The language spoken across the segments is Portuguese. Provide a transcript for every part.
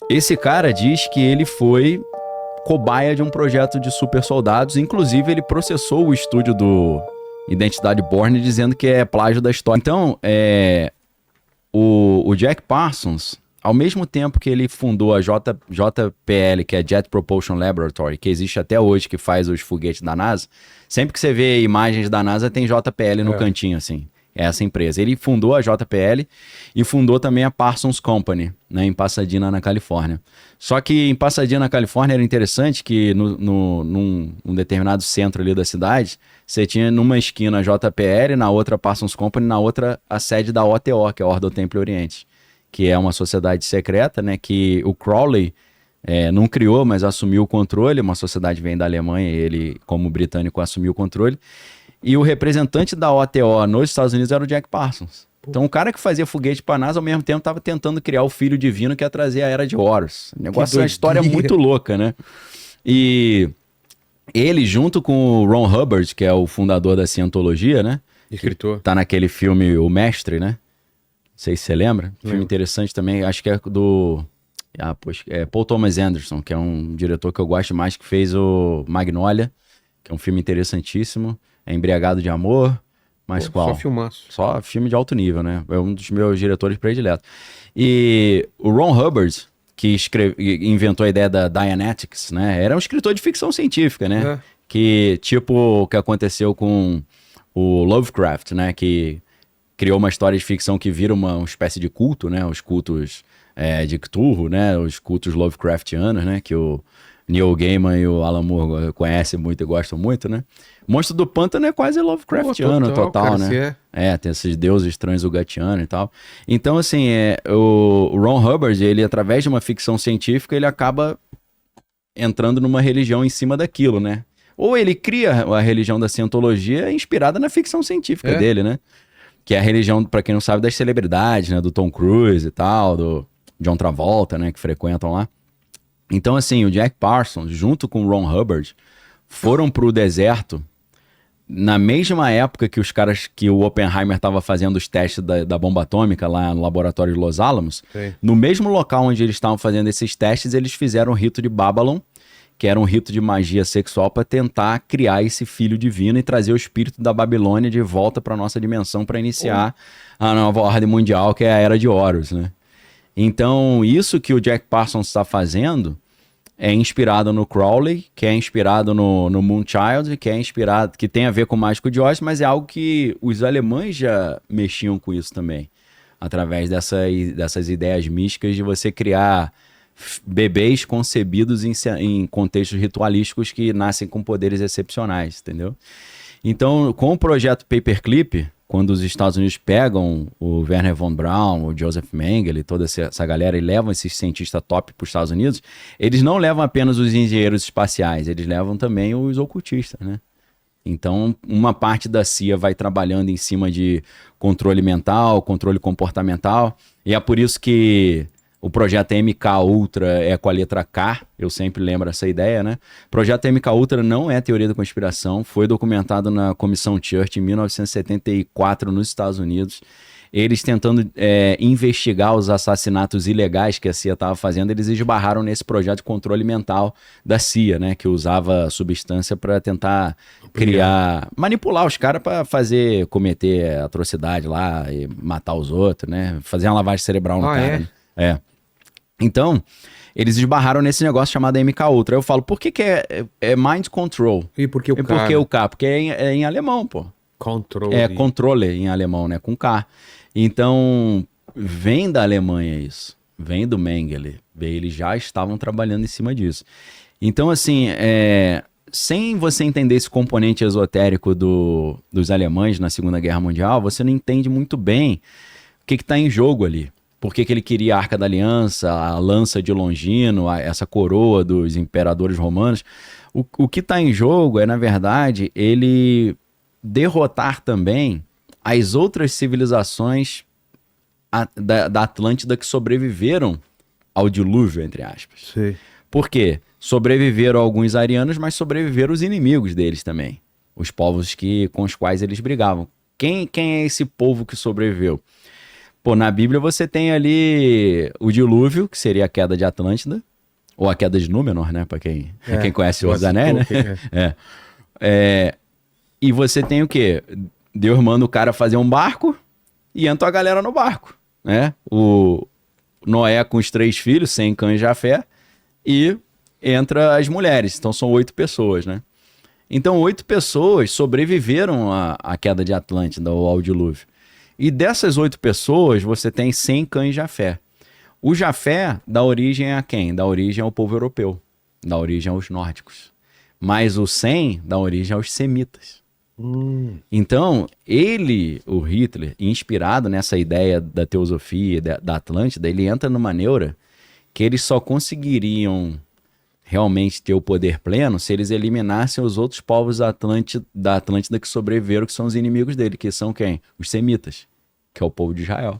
Esse cara diz que ele foi cobaia de um projeto de super soldados, inclusive ele processou o estúdio do Identidade Bourne dizendo que é plágio da história. Então, o Jack Parsons, ao mesmo tempo que ele fundou a JPL, que é Jet Propulsion Laboratory, que existe até hoje, que faz os foguetes da NASA, sempre que você vê imagens da NASA tem JPL no cantinho, assim. É essa empresa. Ele fundou a JPL e fundou também a Parsons Company, né, em Pasadena, na Califórnia. Só que em Pasadena, na Califórnia, era interessante que num determinado centro ali da cidade, você tinha numa esquina a JPL, na outra a Parsons Company, na outra a sede da OTO, que é a Ordem do Templo Oriente, que é uma sociedade secreta, né, que o Crowley não criou, mas assumiu o controle. Uma sociedade vem da Alemanha e ele, como britânico, assumiu o controle. E o representante da OTO nos Estados Unidos era o Jack Parsons. Então o cara que fazia foguete para a NASA, ao mesmo tempo, estava tentando criar o filho divino que ia trazer a Era de Horus. O negócio é uma história muito louca, né? E ele, junto com o Ron Hubbard, que é o fundador da Cientologia, né? Escritor. Tá naquele filme O Mestre, né? Não sei se você lembra. Filme interessante também, acho que é do... Paul Thomas Anderson, que é um diretor que eu gosto mais, que fez o Magnolia, que é um filme interessantíssimo. É Embriagado de Amor, mas qual? Só filmaço. Só filme de alto nível, né? É um dos meus diretores prediletos. E o Ron Hubbard, que inventou a ideia da Dianetics, né? Era um escritor de ficção científica, né? Que, tipo o que aconteceu com o Lovecraft, né? Que criou uma história de ficção que vira uma espécie de culto, né? Os cultos de Cthulhu, né? Os cultos Lovecraftianos, né? Que o Neil Gaiman e o Alan Moore conhecem muito e gostam muito, né? Monstro do Pântano é quase Lovecraftiano, total, né? Tem esses deuses transugatianos e tal. Então, assim, o Ron Hubbard, ele, através de uma ficção científica, ele acaba entrando numa religião em cima daquilo, né? Ou ele cria a religião da Cientologia inspirada na ficção científica dele, né? Que é a religião, pra quem não sabe, das celebridades, né? Do Tom Cruise e tal, do John Travolta, né? Que frequentam lá. Então, assim, o Jack Parsons, junto com o Ron Hubbard, foram pro deserto na mesma época que os caras, que o Oppenheimer estava fazendo os testes da bomba atômica lá no laboratório de Los Alamos. Sim. No mesmo local onde eles estavam fazendo esses testes, eles fizeram o rito de Babylon, que era um rito de magia sexual para tentar criar esse filho divino e trazer o espírito da Babilônia de volta para nossa dimensão para iniciar a nova ordem mundial, que é a Era de Horus, né? Então, isso que o Jack Parsons está fazendo é inspirado no Crowley, que é inspirado no Moonchild, que é inspirado, que tem a ver com o Mágico de Oz, mas é algo que os alemães já mexiam com isso também, através dessas ideias místicas de você criar bebês concebidos em contextos ritualísticos que nascem com poderes excepcionais, entendeu? Então, com o projeto Paperclip, quando os Estados Unidos pegam o Wernher von Braun, o Joseph Mengele, toda essa galera, e levam esses cientistas top para os Estados Unidos, eles não levam apenas os engenheiros espaciais, eles levam também os ocultistas, né? Então, uma parte da CIA vai trabalhando em cima de controle mental, controle comportamental, e é por isso que o projeto MK Ultra é com a letra K, eu sempre lembro essa ideia, né? O projeto MK Ultra não é teoria da conspiração, foi documentado na Comissão Church em 1974 nos Estados Unidos. Eles tentando investigar os assassinatos ilegais que a CIA estava fazendo, eles esbarraram nesse projeto de controle mental da CIA, né? Que usava substância para tentar manipular os caras para cometer atrocidade lá e matar os outros, né? Fazer uma lavagem cerebral no cara, né? Então, eles esbarraram nesse negócio chamado MK Ultra. Eu falo, por que é mind control? E por que o K? Por que o K? Porque é em alemão, pô. Controle. É controle em alemão, né? Com K. Então, vem da Alemanha isso. Vem do Mengele. Eles já estavam trabalhando em cima disso. Então, assim, sem você entender esse componente esotérico dos alemães na Segunda Guerra Mundial, você não entende muito bem o que está em jogo ali. Por que ele queria a Arca da Aliança, a lança de Longino, essa coroa dos imperadores romanos. O que está em jogo é, na verdade, ele derrotar também as outras civilizações da Atlântida que sobreviveram ao dilúvio, entre aspas. Sim. Por quê? Sobreviveram alguns arianos, mas sobreviveram os inimigos deles também. Os povos com os quais eles brigavam. Quem é esse povo que sobreviveu? Pô, na Bíblia você tem ali o dilúvio, que seria a queda de Atlântida, ou a queda de Númenor, né? Pra quem conhece o Anéis, né? E você tem o quê? Deus manda o cara fazer um barco e entra a galera no barco, né? O Noé com os 3 filhos, Sem, Cã e Jafé, e entra as mulheres. Então são 8 pessoas, né? Então 8 pessoas sobreviveram à queda de Atlântida ou ao dilúvio. E dessas 8 pessoas, você tem Sem, Cã e Jafé. O Jafé dá origem a quem? Dá origem ao povo europeu. Dá origem aos nórdicos. Mas o Sem dá origem aos semitas. Então, ele, o Hitler, inspirado nessa ideia da teosofia, da Atlântida, ele entra numa neura que eles só conseguiriam realmente ter o poder pleno se eles eliminassem os outros povos da Atlântida que sobreviveram, que são os inimigos dele, que são quem? Os semitas, que é o povo de Israel.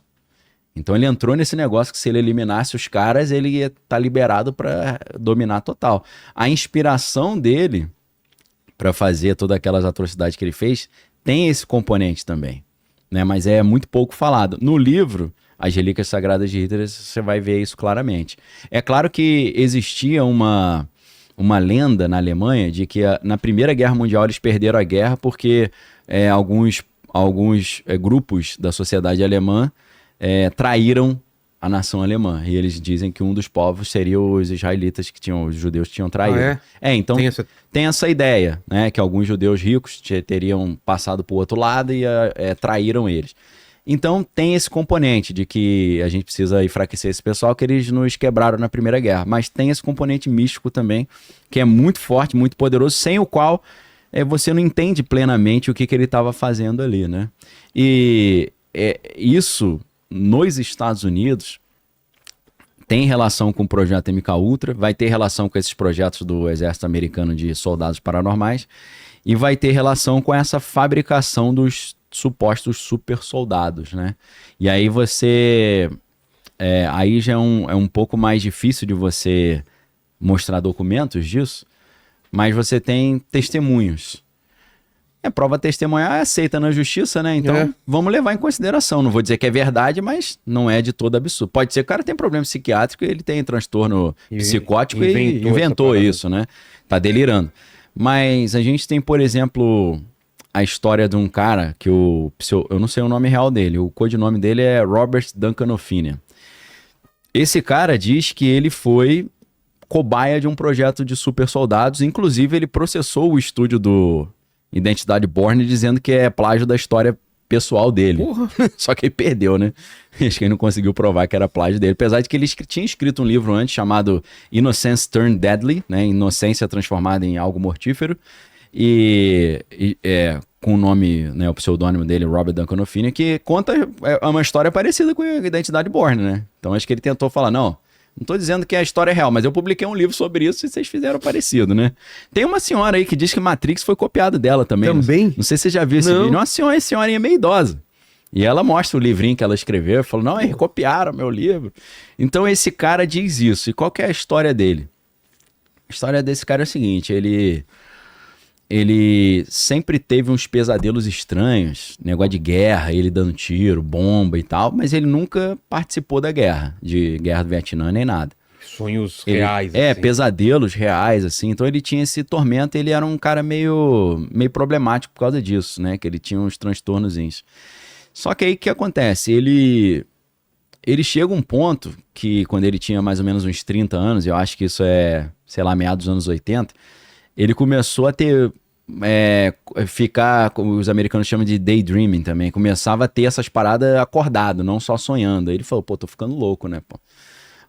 Então ele entrou nesse negócio que se ele eliminasse os caras, ele ia estar liberado para dominar total. A inspiração dele para fazer todas aquelas atrocidades que ele fez tem esse componente também, né? Mas é muito pouco falado. No livro As Relíquias Sagradas de Hitler, você vai ver isso claramente. É claro que existia uma lenda na Alemanha de que na Primeira Guerra Mundial eles perderam a guerra porque alguns grupos da sociedade alemã traíram a nação alemã. E eles dizem que um dos povos seria os israelitas, os judeus que tinham traído. Então tem essa ideia, né? Que alguns judeus ricos teriam passado para o outro lado e traíram eles. Então tem esse componente de que a gente precisa enfraquecer esse pessoal, que eles nos quebraram na Primeira Guerra. Mas tem esse componente místico também, que é muito forte, muito poderoso, sem o qual você não entende plenamente o que ele estava fazendo ali, né? E isso, nos Estados Unidos, tem relação com o projeto MKUltra, vai ter relação com esses projetos do Exército Americano de soldados paranormais, e vai ter relação com essa fabricação dos supostos super soldados, né? E aí aí já é um pouco mais difícil de você mostrar documentos disso, mas você tem testemunhos. Prova testemunhar é aceita na justiça, né? Então vamos levar em consideração. Não vou dizer que é verdade, mas não é de todo absurdo. Pode ser que o cara tem problema psiquiátrico e ele tem transtorno psicótico e inventou isso, né? Tá delirando. Mas a gente tem, por exemplo, a história de um cara que eu não sei o nome real dele, o codinome dele é Robert Duncan Ophina. Esse cara diz que ele foi cobaia de um projeto de super soldados, inclusive ele processou o estúdio do Identidade Borne dizendo que é plágio da história pessoal dele. Só que ele perdeu, né? Acho que ele não conseguiu provar que era plágio dele. Apesar de que ele tinha escrito um livro antes chamado Innocence Turned Deadly, né? Inocência transformada em algo mortífero. Com o nome, né, o pseudônimo dele, Robert Duncan Ophina, que conta uma história parecida com a Identidade Borne, né? Então acho que ele tentou falar, não tô dizendo que a história é real, mas eu publiquei um livro sobre isso e vocês fizeram parecido, né? Tem uma senhora aí que diz que Matrix foi copiado dela também. Também? Não sei se você já viu esse vídeo. Uma senhorinha meio idosa. E ela mostra o livrinho que ela escreveu e falou, não, eles copiaram meu livro. Então esse cara diz isso. E qual que é a história dele? A história desse cara é a seguinte, ele sempre teve uns pesadelos estranhos, negócio de guerra, ele dando tiro, bomba e tal, mas ele nunca participou da guerra do Vietnã, nem nada. Sonhos reais. Assim. Pesadelos reais, assim. Então ele tinha esse tormento, ele era um cara meio problemático por causa disso, né? Que ele tinha uns transtornozinhos. Só que aí o que acontece? Ele chega a um ponto que quando ele tinha mais ou menos uns 30 anos, eu acho que isso meados dos anos 80, ele começou a ter, os americanos chamam de daydreaming também, começava a ter essas paradas acordado, não só sonhando. Aí ele falou, tô ficando louco, né, pô?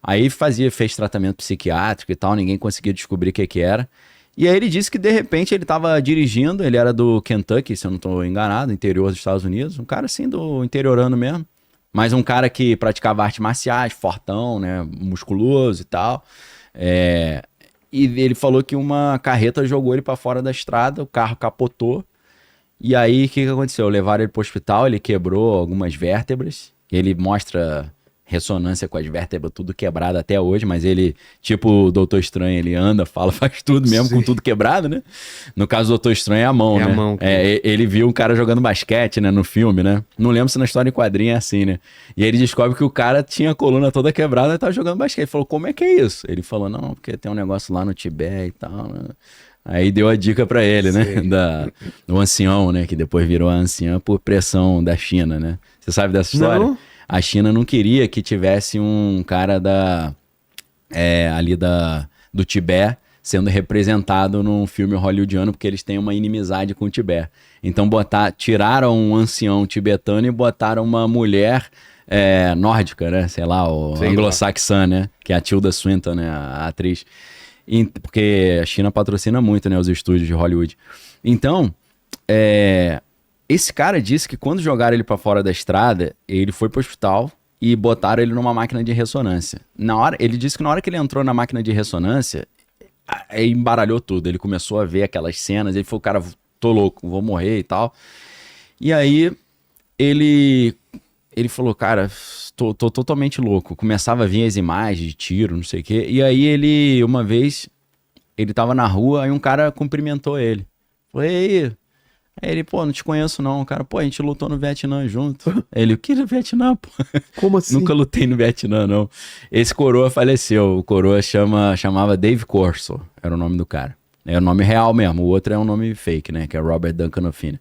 Aí fez tratamento psiquiátrico e tal, ninguém conseguia descobrir o que era. E aí ele disse que de repente ele tava dirigindo, ele era do Kentucky, se eu não tô enganado, interior dos Estados Unidos, um cara assim do interiorano mesmo, mas um cara que praticava artes marciais, fortão, né, musculoso e tal. E ele falou que uma carreta jogou ele para fora da estrada, o carro capotou. E aí, o que aconteceu? Levaram ele pro hospital, ele quebrou algumas vértebras. Ele mostra ressonância com as vértebras tudo quebrado até hoje, mas ele, tipo o Doutor Estranho, ele anda, fala, faz tudo mesmo, com tudo quebrado, né? No caso do Doutor Estranho é a mão, né? A mão, ele viu um cara jogando basquete, né, no filme, né? Não lembro se na história em quadrinho é assim, né? E aí ele descobre que o cara tinha a coluna toda quebrada e tava jogando basquete. Ele falou, como é que é isso? Ele falou, não, porque tem um negócio lá no Tibete e tal, né? Aí deu a dica pra ele, né? Do ancião, né? Que depois virou a anciã por pressão da China, né? Você sabe dessa história? Não. A China não queria que tivesse um cara do Tibete sendo representado num filme hollywoodiano, porque eles têm uma inimizade com o Tibete. Então tiraram um ancião tibetano e botaram uma mulher nórdica, né? Sei lá, anglo-saxã, né? Que é a Tilda Swinton, né? A atriz. Porque a China patrocina muito, né? Os estúdios de Hollywood. Então, esse cara disse que quando jogaram ele pra fora da estrada, ele foi pro hospital e botaram ele numa máquina de ressonância. Ele disse que na hora que ele entrou na máquina de ressonância, embaralhou tudo. Ele começou a ver aquelas cenas, ele falou, cara, tô louco, vou morrer e tal. E aí, ele falou, cara, tô totalmente louco. Começava a vir as imagens de tiro, não sei o quê. E aí uma vez, ele tava na rua, aí um cara cumprimentou ele. Falei, e aí? Aí ele, pô, não te conheço não. O cara, pô, a gente lutou no Vietnã junto. Ele, o que no Vietnã, pô? Como assim? Nunca lutei no Vietnã, não. Esse coroa faleceu. O coroa chamava Dave Corso, era o nome do cara. É o nome real mesmo. O outro é um nome fake, né? Que é Robert Duncan O'Finn.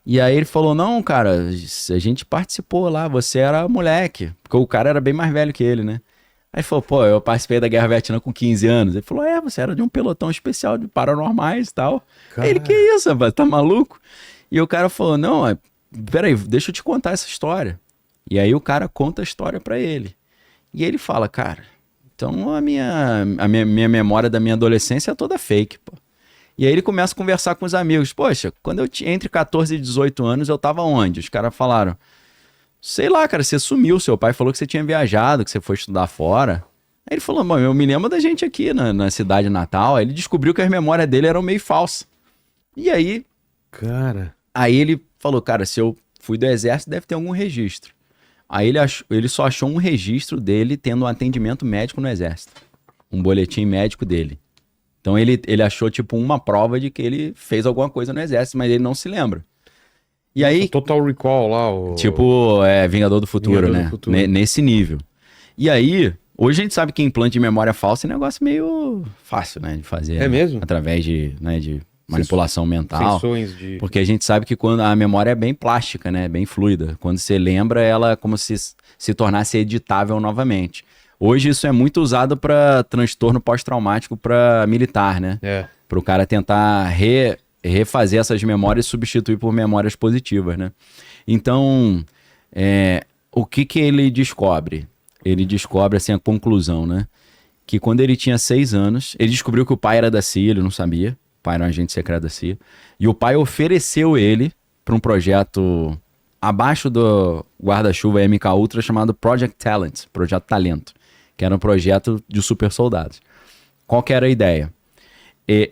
E aí ele falou, não, cara, a gente participou lá, você era moleque. Porque o cara era bem mais velho que ele, né? Aí ele falou, pô, eu participei da Guerra Vietnã com 15 anos. Ele falou, você era de um pelotão especial de paranormais e tal. Aí ele, que isso, rapaz, tá maluco? E o cara falou, não, peraí, deixa eu te contar essa história. E aí o cara conta a história pra ele. E ele fala, cara, então a minha memória da minha adolescência é toda fake, pô. E aí ele começa a conversar com os amigos. Poxa, quando eu tinha entre 14 e 18 anos, eu tava onde? Os caras falaram, sei lá, cara, você sumiu, seu pai falou que você tinha viajado, que você foi estudar fora. Aí ele falou, mano, eu me lembro da gente aqui na cidade natal. Aí ele descobriu que as memórias dele eram meio falsas. E aí... Cara... Aí ele falou, cara, se eu fui do exército, deve ter algum registro. Aí ele só achou um registro dele tendo um atendimento médico no exército. Um boletim médico dele. Então ele achou tipo uma prova de que ele fez alguma coisa no exército, mas ele não se lembra. E aí... Total Recall lá. Tipo, Vingador do Futuro, né? Nesse nível. E aí, hoje a gente sabe que implante de memória falsa é um negócio meio fácil, né? De fazer. É mesmo? Através de manipulação mental. Sessões de... Porque a gente sabe que quando a memória é bem plástica, né? Bem fluida. Quando você lembra, ela é como se tornasse editável novamente. Hoje isso é muito usado para transtorno pós-traumático para militar, né? Para o cara tentar refazer essas memórias e substituir por memórias positivas, né? Então, o que ele descobre? Ele descobre, assim, a conclusão, né? Que quando ele tinha 6 anos, ele descobriu que o pai era da CIA, ele não sabia. O pai era um agente secreto da CIA. E o pai ofereceu ele para um projeto abaixo do guarda-chuva MK Ultra chamado Project Talent, Projeto Talento, que era um projeto de super soldados. Qual que era a ideia?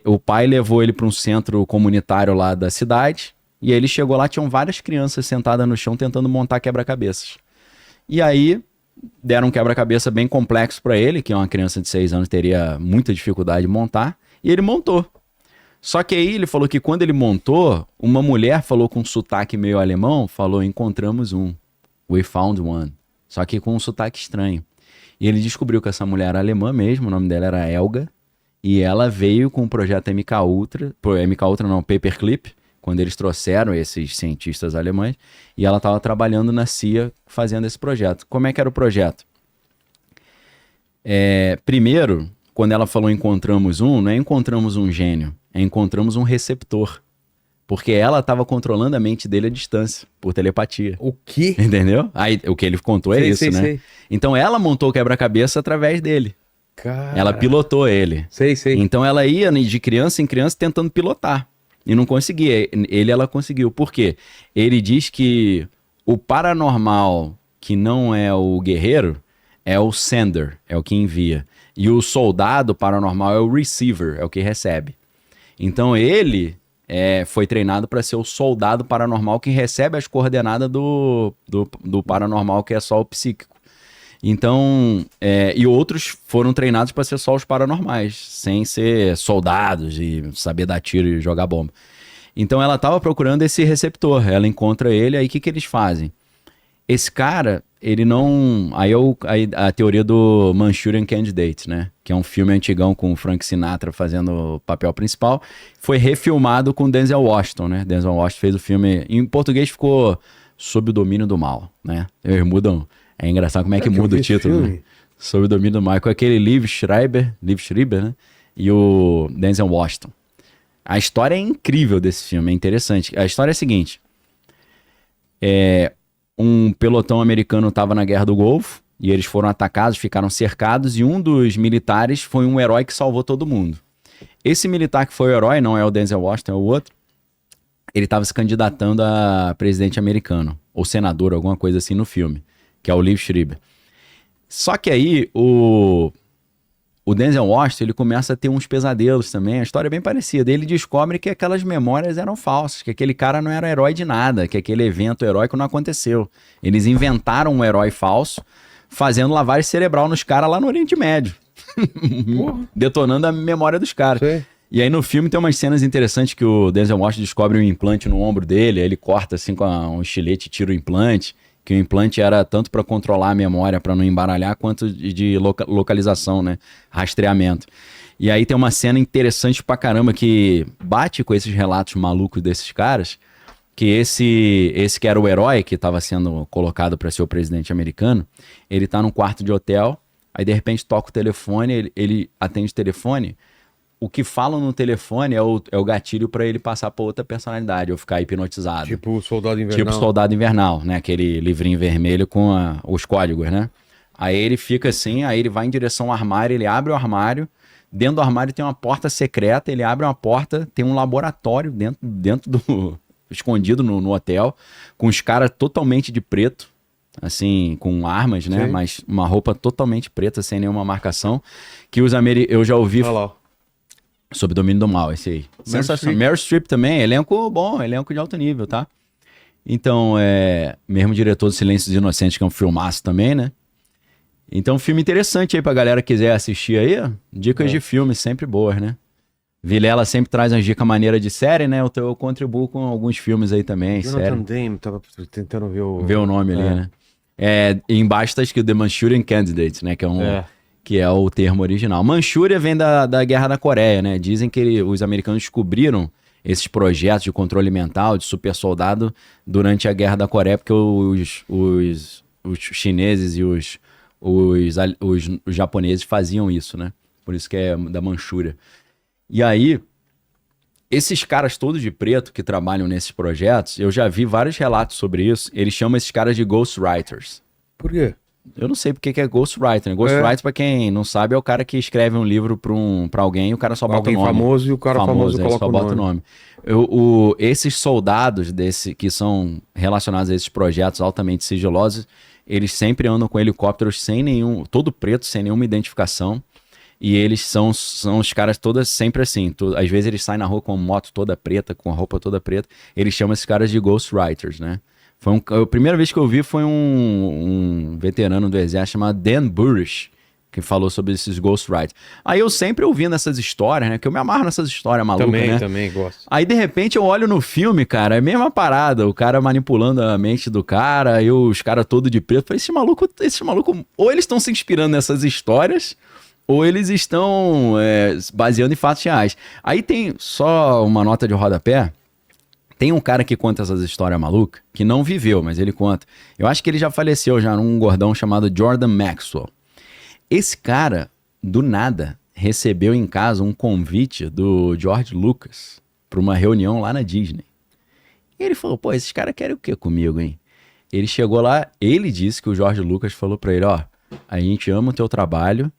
O pai levou ele para um centro comunitário lá da cidade, e aí ele chegou lá, tinham várias crianças sentadas no chão tentando montar quebra-cabeças. E aí deram um quebra-cabeça bem complexo para ele, que uma criança de 6 anos teria muita dificuldade de montar, e ele montou. Só que aí ele falou que quando ele montou, uma mulher falou com um sotaque meio alemão, falou, encontramos um, we found one, só que com um sotaque estranho. E ele descobriu que essa mulher era alemã mesmo, o nome dela era Helga, e ela veio com o projeto MK Ultra, Paperclip, quando eles trouxeram esses cientistas alemães, e ela estava trabalhando na CIA fazendo esse projeto. Como é que era o projeto? Primeiro, quando ela falou encontramos um, não é encontramos um gênio, é encontramos um receptor. Porque ela estava controlando a mente dele à distância, por telepatia. O quê? Entendeu? Aí o que ele contou é isso, né? Sei. Então ela montou o quebra-cabeça através dele. Cara... Ela pilotou ele. Sei. Então ela ia de criança em criança tentando pilotar. E não conseguia. Ela conseguiu. Por quê? Ele diz que o paranormal, que não é o guerreiro, é o sender, é o que envia. E o soldado paranormal é o receiver, é o que recebe. Então ele foi treinado para ser o soldado paranormal que recebe as coordenadas do paranormal, que é só o psíquico. Então, e outros foram treinados para ser só os paranormais, sem ser soldados e saber dar tiro e jogar bomba. Então ela estava procurando esse receptor, ela encontra ele, aí o que eles fazem? Esse cara, ele não... Aí a teoria do Manchurian Candidate, né? Que é um filme antigão com o Frank Sinatra fazendo o papel principal. Foi refilmado com Denzel Washington, né? Denzel Washington fez o filme... Em português ficou Sob o Domínio do Mal, né? Eles mudam... É engraçado como é que muda o título, né? Sob o Domínio do Mal. Com aquele Liev Schreiber, né? E o Denzel Washington. A história é incrível desse filme, é interessante. A história é a seguinte. Um pelotão americano estava na Guerra do Golfo e eles foram atacados, ficaram cercados e um dos militares foi um herói que salvou todo mundo. Esse militar que foi o herói, não é o Denzel Washington, é o outro, ele estava se candidatando a presidente americano, ou senador, alguma coisa assim no filme, que é o Liev Schreiber. Só que aí o Denzel Washington, ele começa a ter uns pesadelos também, a história é bem parecida. Ele descobre que aquelas memórias eram falsas, que aquele cara não era herói de nada, que aquele evento heróico não aconteceu. Eles inventaram um herói falso, fazendo lavagem cerebral nos caras lá no Oriente Médio. Detonando a memória dos caras. Sei. E aí no filme tem umas cenas interessantes que o Denzel Washington descobre um implante no ombro dele, aí ele corta assim com um estilete e tira o implante. Que o implante era tanto para controlar a memória, para não embaralhar, quanto de localização, né? Rastreamento. E aí tem uma cena interessante pra caramba que bate com esses relatos malucos desses caras, que esse que era o herói que estava sendo colocado para ser o presidente americano, ele tá num quarto de hotel, aí de repente toca o telefone, ele atende o telefone, o que falam no telefone é o gatilho pra ele passar pra outra personalidade, ou ficar hipnotizado. Tipo o Soldado Invernal. Tipo Soldado Invernal, né? Aquele livrinho vermelho com os códigos, né? Aí ele fica assim, aí ele vai em direção ao armário, ele abre o armário, dentro do armário tem uma porta secreta, ele abre uma porta, tem um laboratório dentro do... escondido no hotel, com os caras totalmente de preto, assim, com armas, né? Sim. Mas uma roupa totalmente preta, sem nenhuma marcação, que eu já ouvi... Olha lá. Sob Domínio do Mal, esse aí. Sensacional. Meryl Streep também, elenco bom, elenco de alto nível, tá? Então, mesmo diretor do Silêncio dos Inocentes, que é um filmaço também, né? Então, filme interessante aí pra galera que quiser assistir aí. Dicas de filme sempre boas, né? Vilela sempre traz umas dicas maneiras de série, né? Eu contribuo com alguns filmes aí também, Jonathan Demme, tava tentando ver o nome ali, né? Embaixo tá escrito The Manchurian Candidate, né? Que é um... que é o termo original. Manchúria vem da Guerra da Coreia, né? Dizem que os americanos descobriram esses projetos de controle mental, de super soldado, durante a Guerra da Coreia, porque os chineses e os japoneses faziam isso, né? Por isso que é da Manchúria. E aí, esses caras todos de preto que trabalham nesses projetos, eu já vi vários relatos sobre isso, eles chamam esses caras de ghostwriters. Por quê? Eu não sei porque que é ghostwriter, né? Ghostwriter, pra quem não sabe, é o cara que escreve um livro pra alguém e o cara só bota o nome. Alguém famoso e o cara famoso coloca só bota o nome. Esses soldados que são relacionados a esses projetos altamente sigilosos, eles sempre andam com helicópteros todo preto, sem nenhuma identificação. E eles são os caras todas sempre assim. Às vezes eles saem na rua com a moto toda preta, com a roupa toda preta. Eles chamam esses caras de ghostwriters, né? A primeira vez que eu vi foi um veterano do exército chamado Dan Burrish, que falou sobre esses ghostwriters. Aí eu sempre ouvindo essas histórias, né? Que eu me amarro nessas histórias malucas, né? Também gosto. Aí de repente eu olho no filme, cara, é a mesma parada. O cara manipulando a mente do cara, e os caras todos de preto. Eu falei, esse maluco, ou eles estão se inspirando nessas histórias, ou eles estão baseando em fatos reais. Aí tem só uma nota de rodapé. Tem um cara que conta essas histórias malucas, que não viveu, mas ele conta. Eu acho que ele já faleceu, um gordão chamado Jordan Maxwell. Esse cara, do nada, recebeu em casa um convite do George Lucas para uma reunião lá na Disney. E ele falou, esses caras querem o quê comigo, hein? Ele chegou lá, ele disse que o George Lucas falou para ele, a gente ama o teu trabalho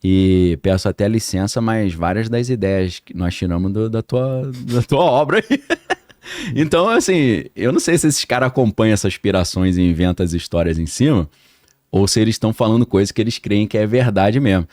e peço até licença, mas várias das ideias que nós tiramos da tua obra aí. Então, assim, eu não sei se esses caras acompanham essas aspirações e inventam as histórias em cima, ou se eles estão falando coisas que eles creem que é verdade mesmo.